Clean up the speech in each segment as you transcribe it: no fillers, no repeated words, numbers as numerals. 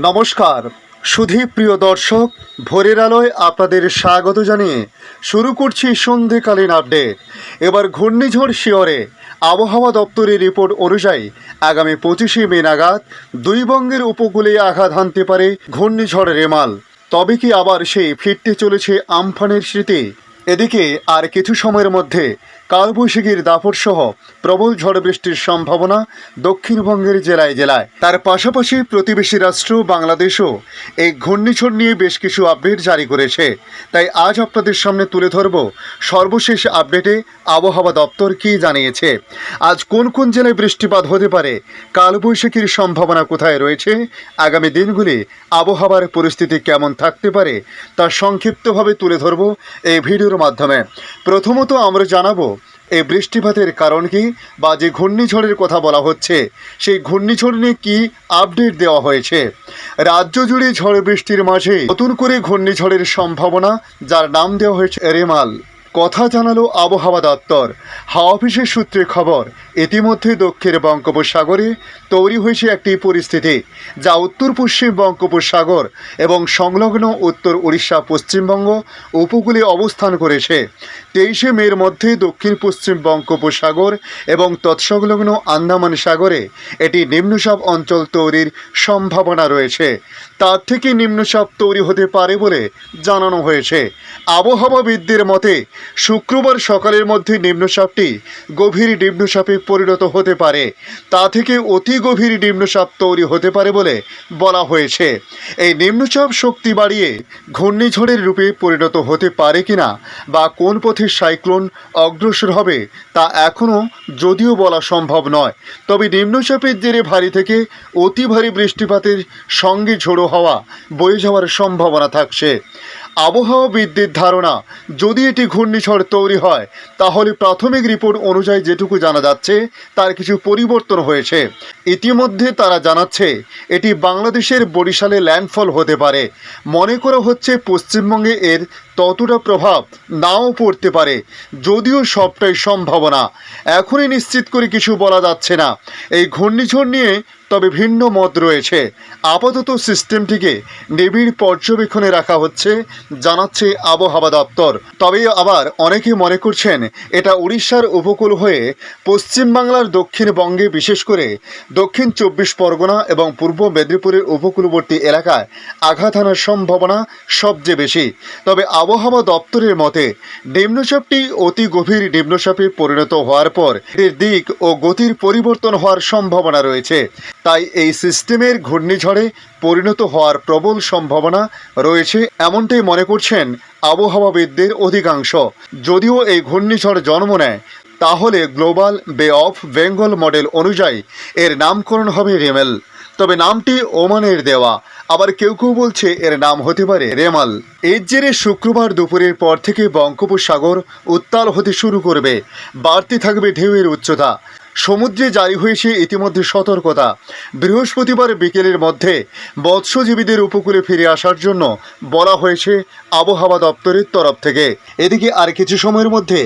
নমস্কার সুধী প্রিয় দর্শক, ভোরের আলোয় আপনাদের স্বাগত জানিয়ে শুরু করছি সন্ধেকালীন আপডেট। এবার ঘূর্ণিঝড় শিয়রে আবহাওয়া দপ্তরের রিপোর্ট অনুযায়ী আগামী 25শে মে নাগাদ দুই বঙ্গের উপকূলে আঘাত হানতে পারে ঘূর্ণিঝড় রেমাল। তবে কি আবার সেই ফিরতে চলেছে আমফানের স্মৃতি? এদিকে আর কিছু সময়ের মধ্যে কালবৈশাখীর দাপটসহ প্রবল ঝড় বৃষ্টির সম্ভাবনা দক্ষিণবঙ্গের জেলায় জেলায়। তার পাশাপাশি প্রতিবেশী রাষ্ট্র বাংলাদেশও এই ঘূর্ণিঝড় নিয়ে বেশ কিছু আপডেট জারি করেছে। তাই আজ আপনাদের সামনে তুলে ধরব সর্বশেষ আপডেটে আবহাওয়া দপ্তর কী জানিয়েছে। আজ কোন কোন জেলায় বৃষ্টিপাত হতে পারে, কালবৈশাখীর সম্ভাবনা কোথায় রয়েছে, আগামী দিনগুলি আবহাওয়ার পরিস্থিতি কেমন থাকতে পারে তা সংক্ষিপ্তভাবে তুলে ধরব এই ভিডিওর মাধ্যমে। প্রথমত আমরা জানাবো এই বৃষ্টিপাতের কারণ কি, বা যে ঘূর্ণিঝড়ের কথা বলা হচ্ছে সেই ঘূর্ণিঝড় নিয়ে কী আপডেট দেওয়া হয়েছে। রাজ্য জুড়ে ঝড় বৃষ্টির মাঝে নতুন করে ঘূর্ণিঝড়ের সম্ভাবনা, যার নাম দেওয়া হয়েছে রেমাল। কথা জানালো আবহাওয়া দপ্তর। হাওয়া অফিসের সূত্রে খবর, ইতিমধ্যে দক্ষিণ বঙ্গোপসাগরে তৈরি হয়েছে একটি পরিস্থিতি যা উত্তর পশ্চিম বঙ্গোপসাগর এবং সংলগ্ন উত্তর উড়িষ্যা পশ্চিমবঙ্গ উপকূলে অবস্থান করেছে। 23শে মের মধ্যে দক্ষিণ পশ্চিম বঙ্গোপসাগর এবং তৎসংলগ্ন আন্দামান সাগরে এটি নিম্নচাপ অঞ্চল তৈরির সম্ভাবনা রয়েছে। তার থেকে নিম্নচাপ তৈরি হতে পারে বলে জানানো হয়েছে। আবহাওয়াবিদদের মতে শুক্রবার সকালের মধ্যে নিম্নচাপটি গভীর নিম্নচাপে পরিণত হতে পারে, তা থেকে অতি গভীর নিম্নচাপ তৈরি হতে পারে বলে বলা হয়েছে। এই নিম্নচাপ শক্তি বাড়িয়ে ঘূর্ণিঝড়ের রূপে পরিণত হতে পারে কিনা বা কোন পথে সাইক্লোন অগ্রসর হবে তা এখনও যদিও বলা সম্ভব নয়। তবে নিম্নচাপের জেরে ভারী থেকে অতি ভারী বৃষ্টিপাতের সঙ্গে ঝোড়ো হাওয়া বয়ে যাওয়ার সম্ভাবনা থাকছে। আবহাওয়াবিদদের ধারণা, যদি এটি ঘূর্ণিঝড় তৈরি হয় তাহলে প্রাথমিক রিপোর্ট অনুযায়ী যেটুকু জানা যাচ্ছে তার কিছু পরিবর্তন হয়েছে। ইতিমধ্যে তারা জানাচ্ছে এটি বাংলাদেশের বরিশালে ল্যান্ডফল হতে পারে। মনে করা হচ্ছে পশ্চিমবঙ্গে এর ততটা প্রভাব নাও পড়তে পারে, যদিও সবটাই সম্ভাবনা। এখনই নিশ্চিত করে কিছু বলা যাচ্ছে না এই ঘূর্ণিঝড় নিয়ে, তবে ভিন্ন মত রয়েছে। আপাতত সিস্টেমটিকে নিবিড় পর্যবেক্ষণে রাখা হচ্ছে জানাচ্ছে আবহাওয়া দপ্তর। তবে আবার অনেকে মনে করছেন এটা উড়িষ্যার উপকূল হয়ে পশ্চিমবাংলার দক্ষিণবঙ্গে, বিশেষ করে দক্ষিণ 24 পরগনা এবং পূর্ব মেদিনীপুরের উপকূলবর্তী এলাকায় আঘাত হানার সম্ভাবনা সবচেয়ে বেশি। তবে আবহাওয়া দপ্তরের মতে নিম্নচাপটি অতি গভীর নিম্নচাপে পরিণত হওয়ার পর এর দিক ও গতির পরিবর্তন হওয়ার সম্ভাবনা রয়েছে। তাই এই সিস্টেমের ঘূর্ণিঝড়ে পরিণত হওয়ার প্রবল সম্ভাবনা রয়েছে, এমনটাই মনে করছেন আবহাওয়াবিদদের অধিকাংশ। যদিও এই ঘূর্ণিঝড় জন্ম নেয় তাহলে গ্লোবাল বে অফ বেঙ্গল মডেল অনুযায়ী এর নামকরণ হবে রেমেল। তবে নামটি ওমানের দেওয়া, আবার কেউ কেউ বলছে এর নাম হতে পারে রেমাল। এর জেরে শুক্রবার দুপুরের পর থেকে বঙ্গোপসাগর উত্তাল হতে শুরু করবে, বাড়তে থাকবে ঢেউয়ের উচ্চতা। সমুদ্রে জারি হয়েছে ইতিমধ্যে সতর্কতা। বৃহস্পতিবার বিকেলের মধ্যে মৎস্যজীবীদের উপকূলে ফিরে আসার জন্য বলা হয়েছে আবহাওয়া দপ্তরের তরফ থেকে। এদিকে আর কিছু সময়ের মধ্যে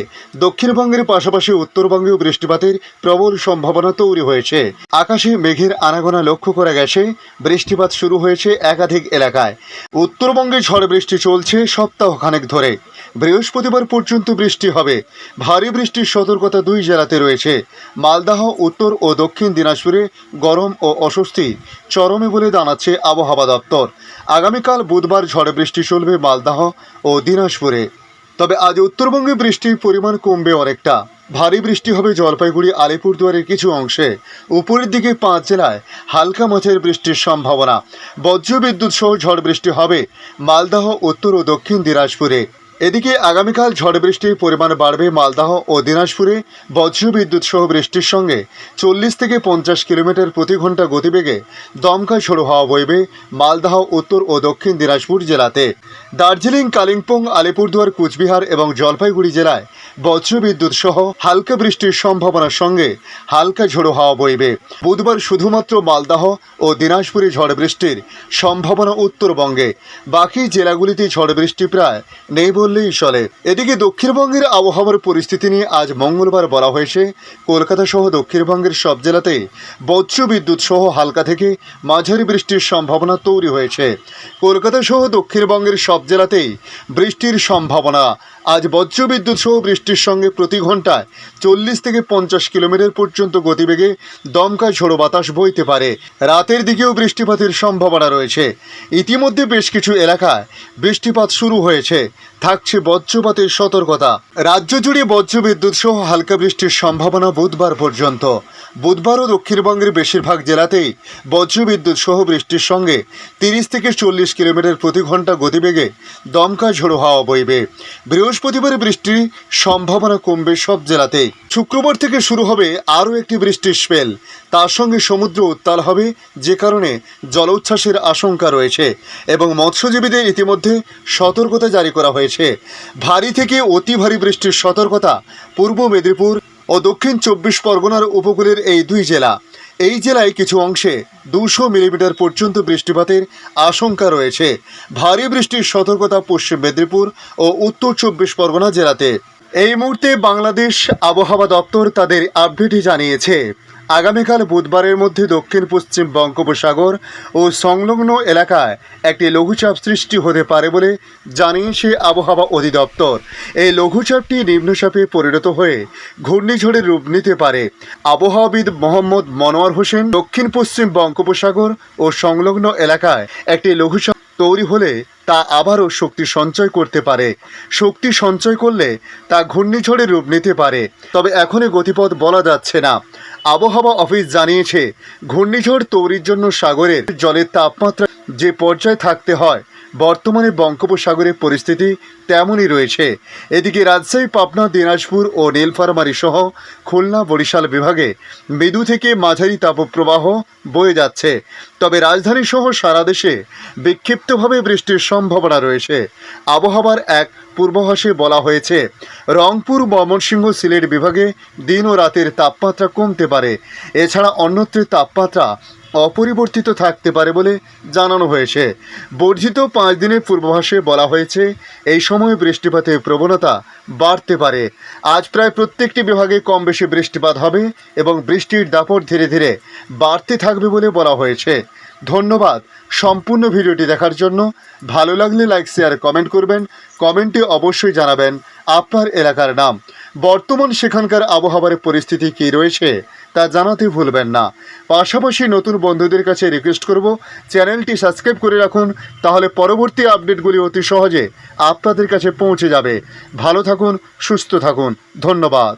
দক্ষিণবঙ্গের পাশাপাশি উত্তরবঙ্গেও বৃষ্টিপাতের প্রবল সম্ভাবনা তৈরি হয়েছে। আকাশে মেঘের আনাগোনা লক্ষ্য করা গেছে। বৃষ্টিপাত শুরু হয়েছে একাধিক এলাকায়। উত্তরবঙ্গে ঝড় বৃষ্টি চলছে সপ্তাহখানেক ধরে। বৃহস্পতিবার পর্যন্ত বৃষ্টি হবে। ভারী বৃষ্টির সতর্কতা দুই জেলাতে রয়েছে। মালদহ, উত্তর ও দক্ষিণ দিনাজপুরে গরম ও অস্বস্তি চরমে বলে জানাচ্ছে আবহাওয়া দপ্তর। আগামীকাল বুধবার ঝড় বৃষ্টি চলবে মালদহ ও দিনাজপুরে। তবে আজ উত্তরবঙ্গে বৃষ্টির পরিমাণ কমবে অনেকটা। ভারী বৃষ্টি হবে জলপাইগুড়ি, আলিপুরদুয়ারের কিছু অংশে। উপরের দিকে 5 জেলায় হালকা মাঝের বৃষ্টির সম্ভাবনা। বজ্রবিদ্যুৎ সহ ঝড় বৃষ্টি হবে মালদহ, উত্তর ও দক্ষিণ দিনাজপুরে। এদিকে আগামীকাল ঝড় বৃষ্টির পরিমাণ বাড়বে মালদহ ও দিনাজপুরে। বজ্রবিদ্যুৎ সহ বৃষ্টির সঙ্গে 40 থেকে 50 কিলোমিটার প্রতি ঘন্টা গতিবেগে দমকা ঝোড়ো হাওয়া বইবে মালদহ, উত্তর ও দক্ষিণ দিনাজপুর জেলাতে। দার্জিলিং, কালিম্পং, আলিপুরদুয়ার, কুচবিহার এবং জলপাইগুড়ি জেলায় বজ্রবিদ্যুৎ সহ হালকা বৃষ্টির সম্ভাবনার সঙ্গে হালকা ঝোড়ো হাওয়া বইবে। বুধবার শুধুমাত্র মালদহ ও দিনাজপুরে ঝড় বৃষ্টির সম্ভাবনা উত্তরবঙ্গে। বাকি জেলাগুলিতে ঝড় বৃষ্টি প্রায় নেই বললে বললেই চলে। এদিকে দক্ষিণবঙ্গের আবহাওয়ার পরিস্থিতি নিয়ে আজ মঙ্গলবার বলা হয়েছে, কলকাতা সহ দক্ষিণবঙ্গের সব জেলাতে বজ্রবিদ্যুৎ সহ হালকা থেকে মাঝারি বৃষ্টির সম্ভাবনা তৈরি হয়েছে। কলকাতা সহ দক্ষিণবঙ্গের সব জেলাতেই বৃষ্টির সম্ভাবনা। আজ বজ্রবিদ্যুৎ সহ বৃষ্টির সঙ্গে প্রতি ঘন্টায় 40 থেকে 50 কিলোমিটার পর্যন্ত গতিবেগে দমকা ঝোড়ো বাতাস বইতে পারে। রাতের দিকেও বৃষ্টিপাতের সম্ভাবনা রয়েছে। ইতিমধ্যে বেশ কিছু এলাকায় বৃষ্টিপাত শুরু হয়েছে। থাকছে বজ্রপাতের সতর্কতা। রাজ্য জুড়ে বজ্রবিদ্যুৎ সহ হালকা বৃষ্টির সম্ভাবনা বুধবার পর্যন্ত। বুধবারও দক্ষিণবঙ্গের বেশিরভাগ জেলাতেই বজ্রবিদ্যুৎ সহ বৃষ্টির সঙ্গে 30 থেকে 40 কিলোমিটার প্রতি ঘন্টা গতিবেগে দমকা ঝোড়ো হাওয়া বইবে। বৃহস্পতিবার বৃষ্টির সম্ভাবনা কমবে সব জেলাতেই। শুক্রবার থেকে শুরু হবে আরও একটি বৃষ্টির স্পেল। তার সঙ্গে সমুদ্র উত্তাল হবে, যে কারণে জলোচ্ছ্বাসের আশঙ্কা রয়েছে এবং মৎস্যজীবীদের ইতিমধ্যে সতর্কতা জারি করা হয়েছে। ভারী থেকে অতি ভারী বৃষ্টির সতর্কতা পূর্ব মেদিনীপুর ও দক্ষিণ 24 পরগনার উপকূলের এই দুই জেলা। এই জেলায় কিছু অংশে 200 মিলিমিটার পর্যন্ত বৃষ্টিপাতের আশঙ্কা রয়েছে। ভারী বৃষ্টির সতর্কতা পশ্চিম মেদিনীপুর ও উত্তর 24 পরগনা জেলাতে। এই মুহূর্তে বাংলাদেশ আবহাওয়া দপ্তর তাদের আপডেটই জানিয়েছে, আগামীকাল বুধবারের মধ্যে দক্ষিণ পশ্চিম বঙ্গোপসাগর ও সংলগ্ন এলাকায় একটি লঘুচাপ সৃষ্টি হতে পারে বলে জানিয়েছে আবহাওয়া অধিদপ্তর। এই লঘুচাপটি নিম্নচাপে পরিণত হয়ে ঘূর্ণিঝড়ের রূপ নিতে পারে। আবহাওয়াবিদ মোহাম্মদ মনোয়ার হোসেন, দক্ষিণ পশ্চিম বঙ্গোপসাগর ও সংলগ্ন এলাকায় একটি লঘুচাপ তৈরি হলে তা আবারও শক্তি সঞ্চয় করতে পারে। শক্তি সঞ্চয় করলে তা ঘূর্ণিঝড়ের রূপ নিতে পারে, তবে এখনই গতিপথ বলা যাচ্ছে না। আবহাওয়া অফিস জানিয়েছে, ঘূর্ণিঝড় তৈরির জন্য সাগরের জলের তাপমাত্রা যে পর্যায়ে থাকতে হয়, বর্তমানে বঙ্গোপসাগরের পরিস্থিতি তেমনই রয়েছে। এদিকে রাজশাহী, পাবনা, দিনাজপুর ও নীলফামারী সহ খুলনা, বরিশাল বিভাগে মৃদু থেকে মাঝারি তাপপ্রবাহ বয়ে যাচ্ছে। তবে রাজধানী সহ সারা দেশে বিক্ষিপ্তভাবে বৃষ্টির সম্ভাবনা রয়েছে। আবহাওয়ার এক পূর্বাভাসে বলা হয়েছে, রংপুর, ময়মনসিংহ, সিলেট বিভাগে দিন ও রাতের তাপমাত্রা কমতে পারে। এছাড়া অন্যত্র তাপমাত্রা অপরিবর্তিত থাকতে পারে বলে জানানো হয়েছে। বর্ধিত 5 দিনের পূর্বাভাসে বলা হয়েছে, এই সময় বৃষ্টিপাতের প্রবণতা বাড়তে পারে। আজ প্রায় প্রত্যেকটি বিভাগে কম বেশি বৃষ্টিপাত হবে এবং বৃষ্টির দাপট ধীরে ধীরে বাড়তে থাকবে বলে বলা হয়েছে। ধন্যবাদ সম্পূর্ণ ভিডিওটি দেখার জন্য। ভালো লাগলে লাইক, শেয়ার, কমেন্ট করবেন। কমেন্টে অবশ্যই জানাবেন আপনার এলাকার নাম। বর্তমান সেখানকার আবহাওয়ার পরিস্থিতি কী রয়েছে তা জানাতে ভুলবেন না। পাশাপাশি নতুন বন্ধুদের কাছে রিকোয়েস্ট করব, চ্যানেলটি সাবস্ক্রাইব করে রাখুন, তাহলে পরবর্তী আপডেটগুলি অতি সহজে আপনাদের কাছে পৌঁছে যাবে। ভালো থাকুন, সুস্থ থাকুন। ধন্যবাদ।